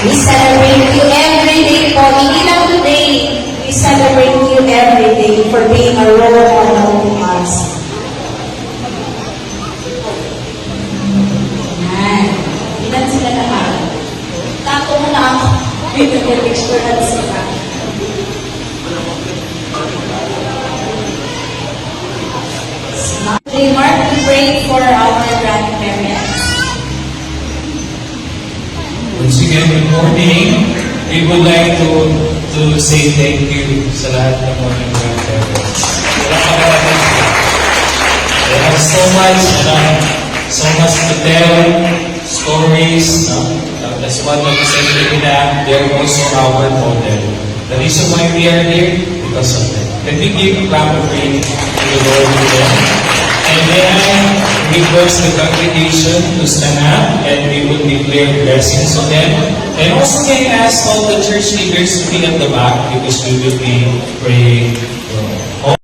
We celebrate you every day po. Hindi lang today. We celebrate you every day for being a role model to us. Yan. Ilan sila lahat? Tato mo na ako. May nag-picture na sila. Mark, we pray for our grandparents. Once again, good morning. We would like to say thank you sa lahat ng mga grandparents. They have so much to tell, stories. That's what we say to them. They're also our model. The reason why we are here, because of them. Can we give a clap of praise to the Lord for them? And then we request the congregation to stand up and we will declare blessings on them. And also can I ask all the church leaders to be at the back because we will be praying for